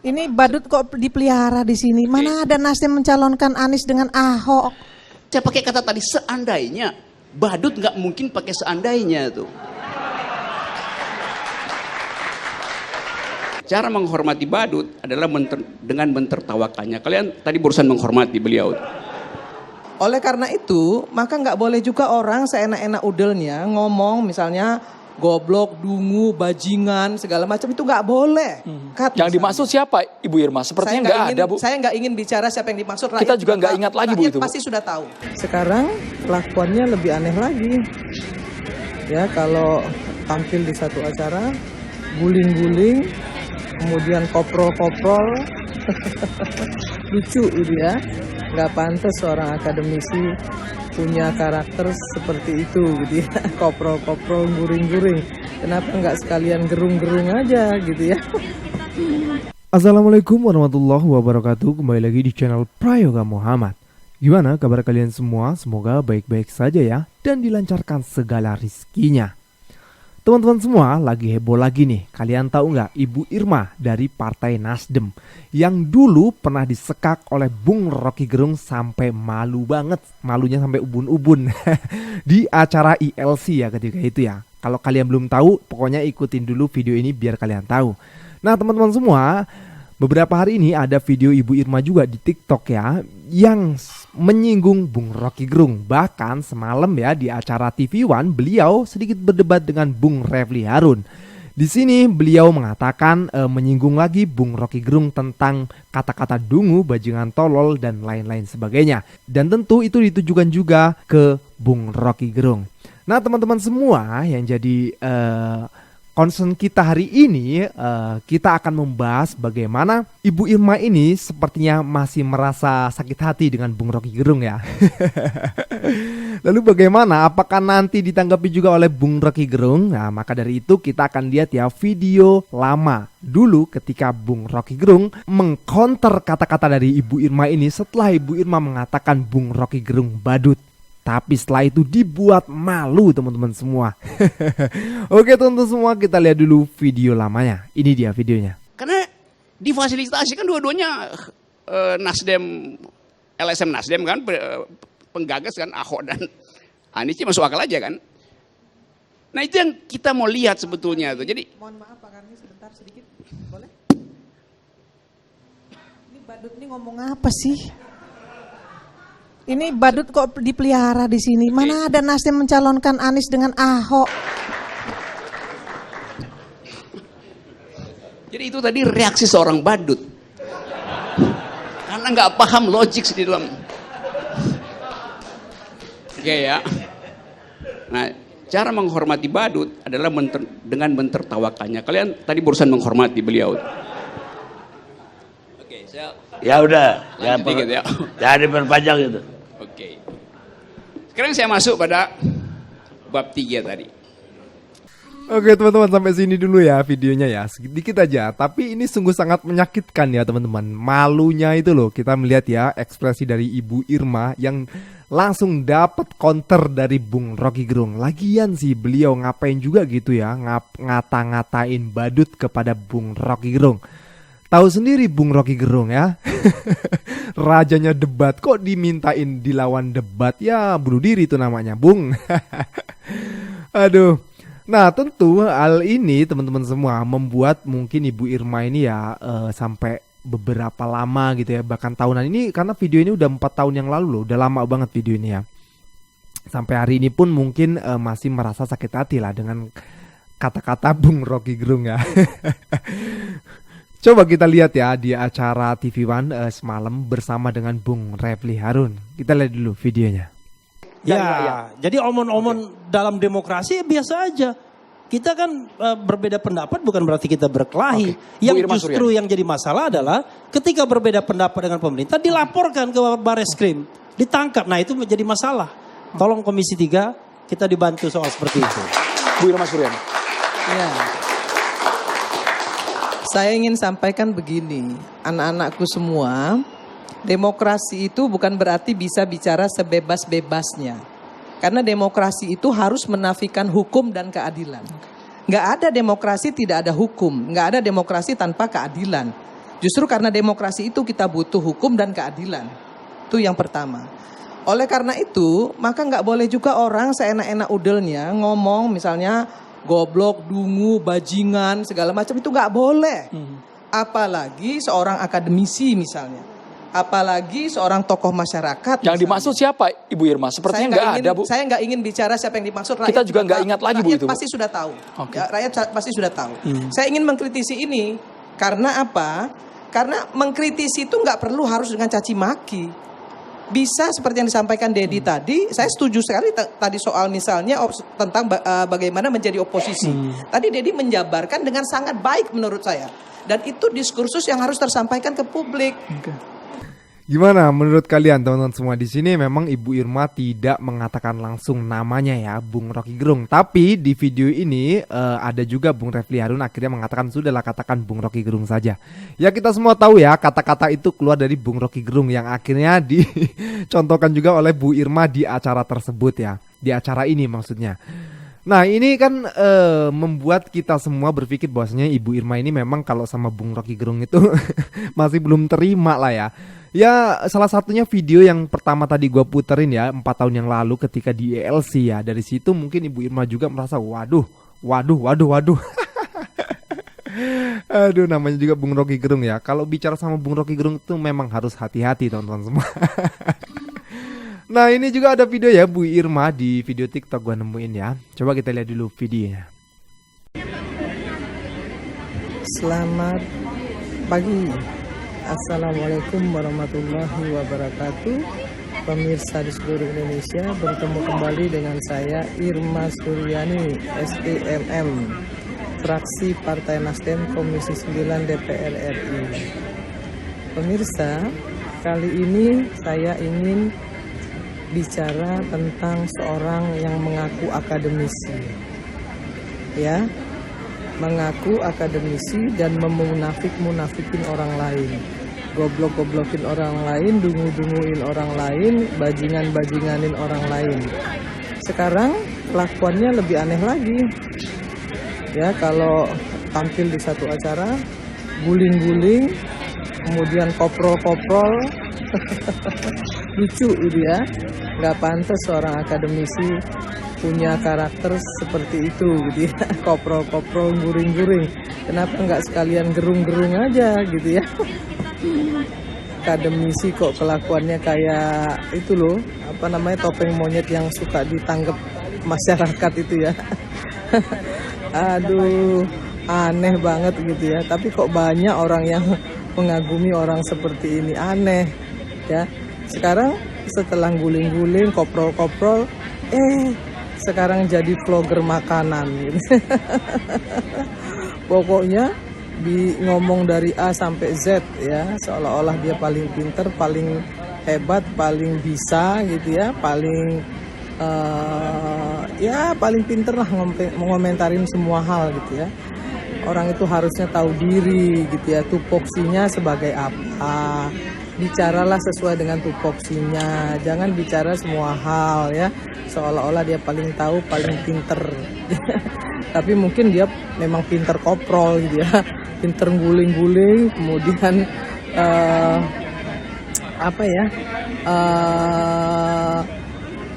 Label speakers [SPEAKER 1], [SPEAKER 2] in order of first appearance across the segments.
[SPEAKER 1] Ini badut kok dipelihara di sini? Mana ada Nasdem mencalonkan Anies dengan Ahok?
[SPEAKER 2] Saya pakai kata tadi seandainya. Badut nggak mungkin pakai seandainya tuh. Cara menghormati badut adalah dengan mentertawakannya. Kalian tadi barusan menghormati beliau.
[SPEAKER 3] Oleh karena itu, maka nggak boleh juga orang seenak-enak udelnya ngomong misalnya goblok, dungu, bajingan, segala macam itu nggak boleh.
[SPEAKER 4] Yang dimaksud siapa, Ibu Irma? Sepertinya nggak ada, Bu.
[SPEAKER 3] Saya nggak ingin bicara siapa yang dimaksud.
[SPEAKER 4] Kita juga nggak ingat lagi, Bu, itu, Bu.
[SPEAKER 3] Pasti sudah tahu. Sekarang kelakuannya lebih aneh lagi. Ya, kalau tampil di satu acara, guling-guling, kemudian koprol-koprol, lucu gitu ya. Nggak pantas seorang akademisi punya karakter seperti itu gitu ya. Koprol-koprol, guring-guring. Kenapa nggak sekalian gerung-gerung aja gitu ya.
[SPEAKER 5] Assalamualaikum warahmatullahi wabarakatuh. Kembali lagi di channel Prayoga Muhammad. Gimana kabar kalian semua? Semoga baik-baik saja ya, dan dilancarkan segala rizkinya. Teman-teman semua lagi heboh lagi nih. Kalian tahu nggak Ibu Irma dari Partai Nasdem yang dulu pernah disekak oleh Bung Rocky Gerung sampai malu banget, malunya sampai ubun-ubun di acara ILC ya ketika itu ya. Kalau kalian belum tahu, pokoknya ikutin dulu video ini biar kalian tahu. Nah teman-teman semua, beberapa hari ini ada video Ibu Irma juga di TikTok ya yang menyinggung Bung Rocky Gerung. Bahkan semalam ya di acara TV One beliau sedikit berdebat dengan Bung Refli Harun. Di sini beliau mengatakan menyinggung lagi Bung Rocky Gerung tentang kata-kata dungu, bajingan tolol dan lain-lain sebagainya. Dan tentu itu ditujukan juga ke Bung Rocky Gerung. Nah teman-teman semua yang jadi concern kita hari ini, kita akan membahas bagaimana Ibu Irma ini sepertinya masih merasa sakit hati dengan Bung Rocky Gerung ya. Lalu bagaimana? Apakah nanti ditanggapi juga oleh Bung Rocky Gerung? Nah maka dari itu kita akan lihat ya video lama dulu ketika Bung Rocky Gerung mengcounter kata-kata dari Ibu Irma ini setelah Ibu Irma mengatakan Bung Rocky Gerung badut. Tapi setelah itu dibuat malu teman-teman semua. Oke teman-teman semua, kita lihat dulu video lamanya. Ini dia videonya.
[SPEAKER 2] Karena difasilitasi kan dua-duanya Nasdem, LSM Nasdem kan, penggagas kan Ahok dan Anies, masuk akal aja kan. Nah itu yang kita mau lihat sebetulnya tuh. Jadi
[SPEAKER 1] Mohon maaf Pak Karni sebentar sedikit, boleh? Ini badut ini ngomong apa sih? Ini badut kok dipelihara di sini? Mana ada Nasdem mencalonkan Anies dengan Ahok?
[SPEAKER 2] Jadi itu tadi reaksi seorang badut. Karena nggak paham logik di dalam. Oke ya. Nah, cara menghormati badut adalah dengan mentertawakannya. Kalian tadi barusan menghormati beliau. Oke, saya
[SPEAKER 6] ya udah, ya,
[SPEAKER 2] dikit ya.
[SPEAKER 6] Jangan diperpanjang gitu.
[SPEAKER 2] Oke. Sekarang saya masuk pada bab 3 tadi.
[SPEAKER 5] Oke teman-teman, sampai sini dulu ya videonya ya, sedikit aja. Tapi ini sungguh sangat menyakitkan ya teman-teman. Malunya itu loh, kita melihat ya ekspresi dari Ibu Irma yang langsung dapat counter dari Bung Rocky Gerung. Lagian sih beliau ngapain juga gitu ya, ngata-ngatain badut kepada Bung Rocky Gerung. Tahu sendiri Bung Rocky Gerung ya. Rajanya debat kok dimintain dilawan debat, ya bunuh diri itu namanya Bung. Aduh. Nah tentu hal ini teman-teman semua membuat mungkin Ibu Irma ini ya sampai beberapa lama gitu ya, bahkan tahunan ini, karena video ini udah 4 tahun yang lalu loh, udah lama banget video ini ya. Sampai hari ini pun mungkin masih merasa sakit hati lah dengan kata-kata Bung Rocky Gerung ya. Coba kita lihat ya di acara TV One semalam bersama dengan Bung Refli Harun. Kita lihat dulu videonya.
[SPEAKER 7] Ya. Jadi omon-omon dalam demokrasi biasa aja. Kita kan berbeda pendapat bukan berarti kita berkelahi. Yang justru yang jadi masalah adalah ketika berbeda pendapat dengan pemerintah dilaporkan ke Bareskrim, ditangkap. Nah itu menjadi masalah. Tolong Komisi 3 kita dibantu soal seperti itu.
[SPEAKER 4] Bu Irma Suryani.
[SPEAKER 3] Ya. Saya ingin sampaikan begini, anak-anakku semua, demokrasi itu bukan berarti bisa bicara sebebas-bebasnya. Karena demokrasi itu harus menafikan hukum dan keadilan. Nggak ada demokrasi tidak ada hukum, nggak ada demokrasi tanpa keadilan. Justru karena demokrasi itu kita butuh hukum dan keadilan. Itu yang pertama. Oleh karena itu, maka nggak boleh juga orang seenak-enak udelnya ngomong misalnya goblok, dungu, bajingan, segala macam itu nggak boleh. Apalagi seorang akademisi misalnya. Apalagi seorang tokoh masyarakat.
[SPEAKER 4] Yang dimaksud siapa Ibu Irma? Sepertinya nggak ada, Bu.
[SPEAKER 3] Saya nggak ingin bicara siapa yang dimaksud. Rakyat
[SPEAKER 4] Kita juga nggak ingat lagi, Bu, itu, Bu.
[SPEAKER 3] Pasti sudah tahu.
[SPEAKER 4] Oke.
[SPEAKER 3] Ya, rakyat pasti sudah tahu. Saya ingin mengkritisi ini karena apa? Karena mengkritisi itu nggak perlu harus dengan caci maki. Bisa seperti yang disampaikan Dedi tadi, saya setuju sekali tadi soal misalnya tentang bagaimana menjadi oposisi. Tadi Dedi menjabarkan dengan sangat baik menurut saya. Dan itu diskursus yang harus tersampaikan ke publik.
[SPEAKER 5] Gimana menurut kalian teman-teman semua di sini? Memang Ibu Irma tidak mengatakan langsung namanya ya, Bung Rocky Gerung. Tapi di video ini ada juga Bung Refli Harun akhirnya mengatakan sudahlah katakan Bung Rocky Gerung saja. Ya kita semua tahu ya kata-kata itu keluar dari Bung Rocky Gerung yang akhirnya dicontohkan juga oleh Bu Irma di acara tersebut ya. Di acara ini maksudnya. Nah ini kan membuat kita semua berpikir bahwasanya Ibu Irma ini memang kalau sama Bung Rocky Gerung itu masih belum terima lah ya. Ya salah satunya video yang pertama tadi gue puterin ya 4 tahun yang lalu ketika di ELC ya. Dari situ mungkin Ibu Irma juga merasa waduh. Aduh namanya juga Bung Rocky Gerung ya. Kalau bicara sama Bung Rocky Gerung itu memang harus hati-hati teman-teman semua. Nah ini juga ada video ya Bu Irma di video TikTok gue nemuin ya. Coba kita lihat dulu videonya.
[SPEAKER 3] Selamat pagi. Assalamualaikum warahmatullahi wabarakatuh. Pemirsa di seluruh Indonesia, bertemu kembali dengan saya Irma Suryani, STMM, fraksi Partai Nasdem Komisi 9 DPR RI. Pemirsa, kali ini saya ingin bicara tentang seorang yang mengaku akademisi. Ya, mengaku akademisi dan memunafik-munafikin orang lain, goblok-goblokin orang lain, dungu-dunguin orang lain, bajingan-bajinganin orang lain. Sekarang kelakuannya lebih aneh lagi. Ya, kalau tampil di satu acara, guling-guling, kemudian koprol-koprol, lucu gitu ya. Nggak pantas seorang akademisi punya karakter seperti itu gitu ya. Koprol-koprol, guring-guring. Kenapa nggak sekalian gerung-gerung aja gitu ya. Akademisi kok kelakuannya kayak itu loh, apa namanya, topeng monyet yang suka ditanggap masyarakat itu ya. Aduh, aneh banget gitu ya. Tapi kok banyak orang yang mengagumi orang seperti ini, aneh ya. Sekarang setelah guling-guling, koprol-koprol, sekarang jadi vlogger makanan gitu. Pokoknya ngomong dari A sampai Z ya, seolah-olah dia paling pinter, paling hebat, paling bisa gitu ya, paling paling pinter lah mengomentarin semua hal gitu ya. Orang itu harusnya tahu diri gitu ya, tupoksinya sebagai apa. Bicaralah sesuai dengan tupoksinya, jangan bicara semua hal ya, seolah-olah dia paling tahu, paling pinter. Tapi mungkin dia memang pinter koprol gitu ya, pinter guling-guling, kemudian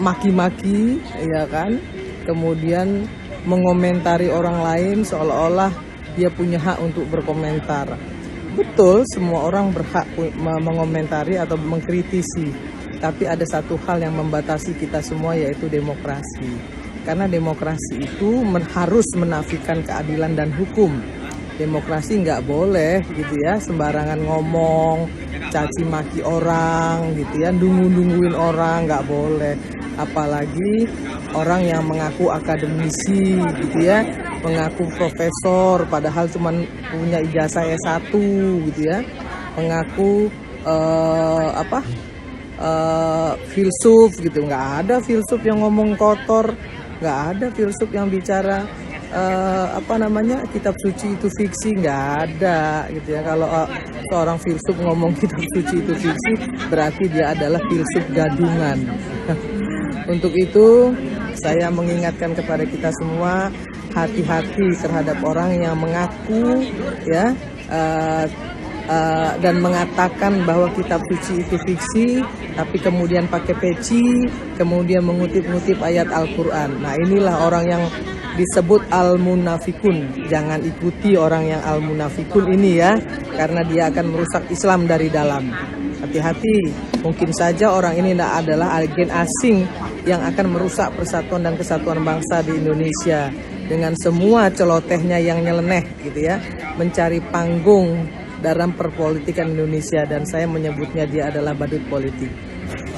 [SPEAKER 3] maki-maki ya kan, kemudian mengomentari orang lain seolah-olah dia punya hak untuk berkomentar. Betul, semua orang berhak mengomentari atau mengkritisi. Tapi ada satu hal yang membatasi kita semua, yaitu demokrasi. Karena demokrasi itu harus menafikan keadilan dan hukum. Demokrasi nggak boleh gitu ya, sembarangan ngomong, caci maki orang gitu ya, dungu-dunguin orang, nggak boleh. Apalagi orang yang mengaku akademisi gitu ya, mengaku profesor padahal cuma punya ijazah S1 gitu ya, mengaku filsuf gitu. Nggak ada filsuf yang ngomong kotor, nggak ada filsuf yang bicara kitab suci itu fiksi, nggak ada gitu ya. Kalau seorang filsuf ngomong kitab suci itu fiksi, berarti dia adalah filsuf gadungan. Untuk itu saya mengingatkan kepada kita semua, hati-hati terhadap orang yang mengaku ya dan mengatakan bahwa kitab suci itu fiksi, tapi kemudian pakai peci, kemudian mengutip-ngutip ayat Al-Quran. Nah, inilah orang yang disebut al-munafikun. Jangan ikuti orang yang al-munafikun ini ya, karena dia akan merusak Islam dari dalam. Hati-hati, mungkin saja orang ini adalah agen asing yang akan merusak persatuan dan kesatuan bangsa di Indonesia dengan semua celotehnya yang nyeleneh gitu ya, mencari panggung dalam perpolitikan Indonesia, dan saya menyebutnya dia adalah badut politik.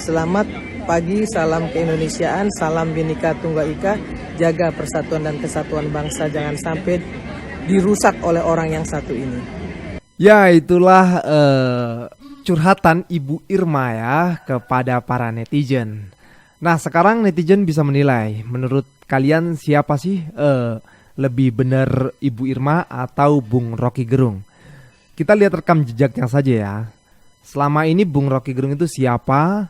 [SPEAKER 3] Selamat pagi, salam keindonesiaan, salam Bhinneka Tunggal Ika, jaga persatuan dan kesatuan bangsa, jangan sampai dirusak oleh orang yang satu ini.
[SPEAKER 5] Ya, itulah curhatan Ibu Irma ya kepada para netizen. Nah, sekarang netizen bisa menilai, menurut kalian siapa sih lebih benar, Ibu Irma atau Bung Rocky Gerung? Kita lihat rekam jejaknya saja ya. Selama ini Bung Rocky Gerung itu siapa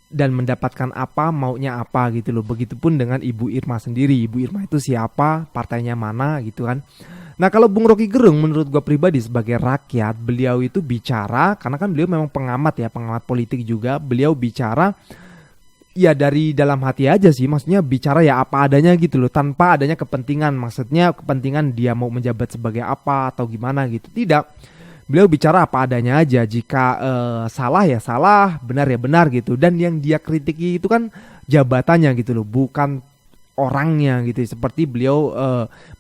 [SPEAKER 5] dan mendapatkan apa, maunya apa gitu loh. Begitupun dengan Ibu Irma sendiri. Ibu Irma itu siapa, partainya mana gitu kan. Nah, kalau Bung Rocky Gerung menurut gue pribadi sebagai rakyat, beliau itu bicara, karena kan beliau memang pengamat ya, pengamat politik juga. Beliau bicara ya dari dalam hati aja sih, maksudnya bicara ya apa adanya gitu loh, tanpa adanya kepentingan. Maksudnya kepentingan dia mau menjabat sebagai apa atau gimana gitu, tidak. Beliau bicara apa adanya aja. Jika salah ya salah, benar ya benar gitu. Dan yang dia kritiki itu kan jabatannya gitu loh, bukan orangnya gitu. Seperti beliau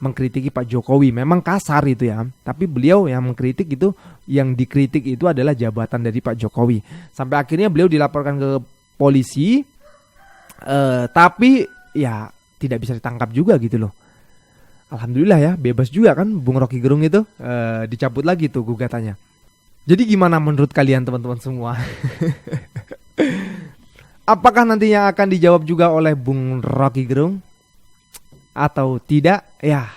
[SPEAKER 5] mengkritiki Pak Jokowi, memang kasar itu ya, tapi beliau yang mengkritik itu, yang dikritik itu adalah jabatan dari Pak Jokowi. Sampai akhirnya beliau dilaporkan ke polisi, tapi ya tidak bisa ditangkap juga gitu loh. Alhamdulillah ya, bebas juga kan Bung Rocky Gerung itu, dicabut lagi tuh gugatannya. Jadi gimana menurut kalian teman-teman semua? Apakah nantinya akan dijawab juga oleh Bung Rocky Gerung atau tidak? Ya,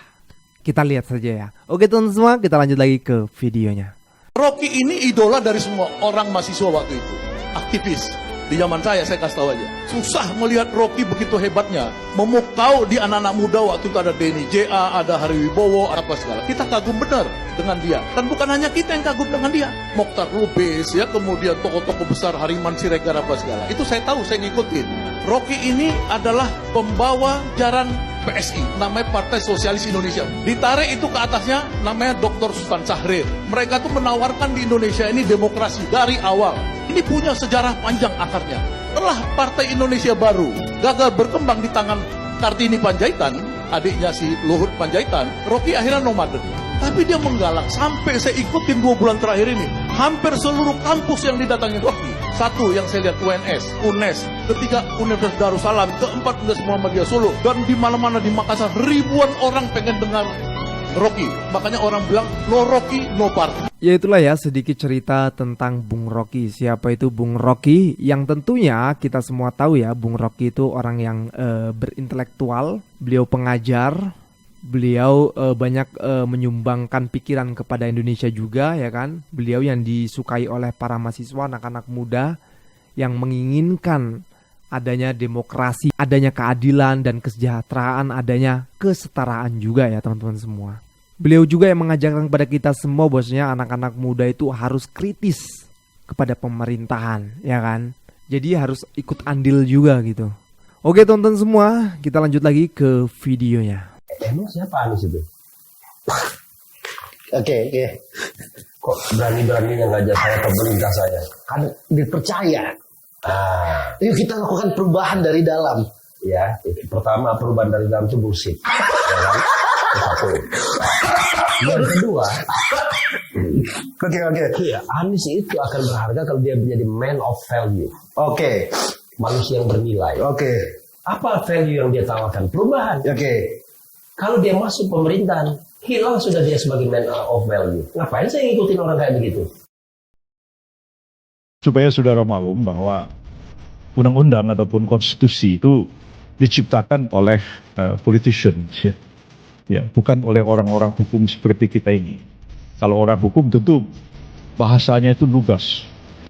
[SPEAKER 5] kita lihat saja ya. Oke teman-teman semua, kita lanjut lagi ke videonya.
[SPEAKER 8] Rocky ini idola dari semua orang mahasiswa waktu itu, aktivis. Di zaman saya kasih tahu aja, susah melihat Rocky begitu hebatnya. Memukau di anak-anak muda waktu itu ada Denny J.A., ada Hari Wibowo, apa segala. Kita kagum benar dengan dia. Dan bukan hanya kita yang kagum dengan dia. Mokhtar Lubis, ya, kemudian tokoh-tokoh besar Hariman Siregar, apa segala. Itu saya tahu, saya ngikutin. Rocky ini adalah pembawa jaran PSI, namanya Partai Sosialis Indonesia. Ditarik itu ke atasnya, namanya Dr. Sultan Syahrir. Mereka tuh menawarkan di Indonesia ini demokrasi dari awal. Ini punya sejarah panjang akarnya. Setelah Partai Indonesia Baru gagal berkembang di tangan Kartini Panjaitan, adiknya si Luhut Panjaitan, Rocky akhirnya nomaden. Tapi dia menggalang, sampai saya ikutin 2 bulan terakhir ini, hampir seluruh kampus yang didatangi Rocky. 1 yang saya lihat UNS, UNES, ketiga Universitas Darussalam, keempat Universitas Muhammadiyah Solo, dan di mana-mana di Makassar ribuan orang pengen dengar Rocky. Makanya orang bilang no Rocky, no party.
[SPEAKER 5] Ya itulah ya sedikit cerita tentang Bung Rocky. Siapa itu Bung Rocky? Yang tentunya kita semua tahu ya, Bung Rocky itu orang yang berintelektual. Beliau pengajar. Beliau banyak menyumbangkan pikiran kepada Indonesia juga ya kan. Beliau yang disukai oleh para mahasiswa, anak-anak muda yang menginginkan adanya demokrasi, adanya keadilan dan kesejahteraan, adanya kesetaraan juga ya teman-teman semua. Beliau juga yang mengajarkan kepada kita semua bahwasanya anak-anak muda itu harus kritis kepada pemerintahan ya kan. Jadi harus ikut andil juga gitu. Oke teman-teman semua, kita lanjut lagi ke videonya.
[SPEAKER 9] Emang siapa Anies itu? Oke. Kok berani-beraninya ngajak saya ke pemerintah saya? Kan dipercaya. Yuk kita lakukan perubahan dari dalam. Ya, pertama perubahan dari dalam itu bullshit. Ya kan? Satu. Yang kedua, oke. Ya, Anies itu akan berharga kalau dia menjadi man of value. Oke. Manusia yang bernilai. Oke. Apa value yang dia tawarkan? Perubahan. Oke. Kalau dia masuk pemerintahan, hilang sudah dia sebagai man of value. Ngapain saya ngikutin orang kayak begitu?
[SPEAKER 10] Supaya saudara maklum bahwa undang-undang ataupun konstitusi itu diciptakan oleh politicians, ya, bukan oleh orang-orang hukum seperti kita ini. Kalau orang hukum tentu bahasanya itu lugas.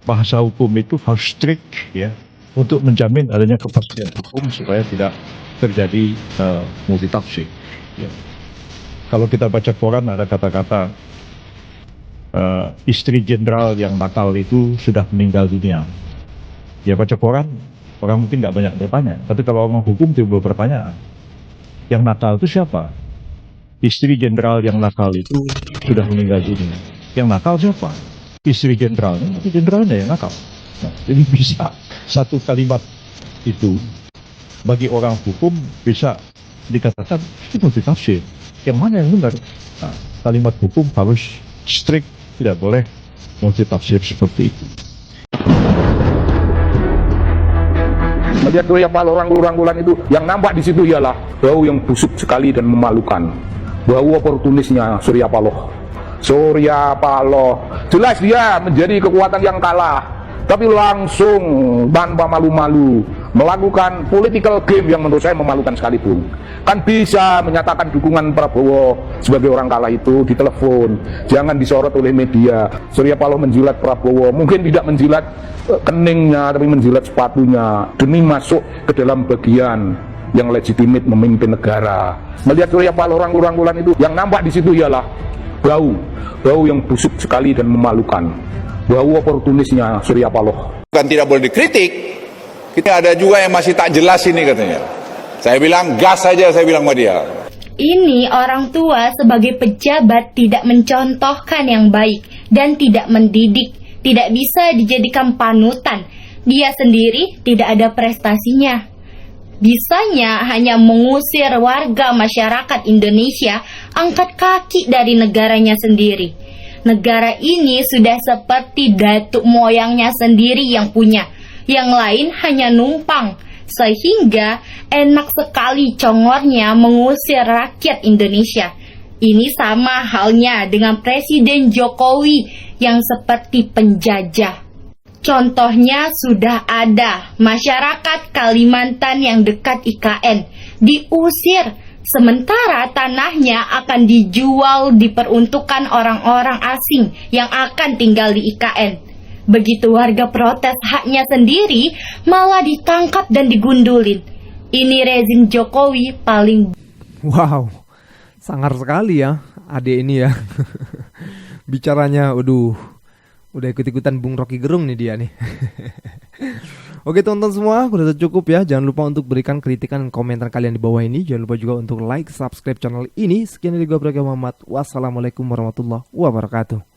[SPEAKER 10] Bahasa hukum itu harus strict, ya, untuk menjamin adanya kepastian hukum supaya tidak terjadi multitafsir. Ya. Kalau kita baca koran ada kata-kata istri jenderal yang nakal itu sudah meninggal dunia. Ya baca koran, orang mungkin nggak banyak bertanya. Tapi kalau orang hukum tiba bertanya, yang nakal itu siapa? Istri jenderal yang nakal itu sudah meninggal dunia. Yang nakal siapa? Istri jenderalnya, tapi jenderalnya yang nakal. Nah, jadi bisa satu kalimat itu bagi orang hukum bisa dikatakan itu multitafsir. Yang mana yang benar? Nah, kalimat hukum harus strict, tidak boleh multitafsir seperti itu.
[SPEAKER 11] Melihat Surya Paloh rangkul-rangkulan itu, yang nampak di situ ialah bau yang busuk sekali dan memalukan. Bau oportunisnya Surya Paloh. Surya Paloh, jelas dia menjadi kekuatan yang kalah, tapi langsung tanpa malu-malu melakukan political game yang menurut saya memalukan sekalipun. Kan bisa menyatakan dukungan Prabowo sebagai orang kalah itu di telepon, jangan disorot oleh media. Surya Paloh menjilat Prabowo, mungkin tidak menjilat keningnya, tapi menjilat sepatunya demi masuk ke dalam bagian yang legitimate memimpin negara. Melihat Surya Paloh rangkul-rangkulan itu, yang nampak di situ ialah bau yang busuk sekali dan memalukan. Bau oportunisnya Surya Paloh.
[SPEAKER 12] Bukan tidak boleh dikritik, kita ada juga yang masih tak jelas ini katanya. Saya bilang gas saja, saya bilang sama dia.
[SPEAKER 13] Ini orang tua sebagai pejabat tidak mencontohkan yang baik dan tidak mendidik, tidak bisa dijadikan panutan. Dia sendiri tidak ada prestasinya. Bisanya hanya mengusir warga masyarakat Indonesia angkat kaki dari negaranya sendiri. Negara ini sudah seperti datuk moyangnya sendiri yang punya, yang lain hanya numpang. Sehingga enak sekali congornya mengusir rakyat Indonesia. Ini sama halnya dengan Presiden Jokowi yang seperti penjajah. Contohnya sudah ada, masyarakat Kalimantan yang dekat IKN diusir, sementara tanahnya akan dijual diperuntukkan orang-orang asing yang akan tinggal di IKN. Begitu warga protes haknya sendiri, malah ditangkap dan digundulin. Ini rezim Jokowi paling...
[SPEAKER 5] Wow, sangar sekali ya adik ini ya. Bicaranya, udah ikut-ikutan Bung Rocky Gerung nih dia nih. Oke teman-teman semua, udah cukup ya. Jangan lupa untuk berikan kritikan dan komentar kalian di bawah ini. Jangan lupa juga untuk like, subscribe channel ini. Sekian dari gue Prayoga Muhammad. Wassalamualaikum warahmatullahi wabarakatuh.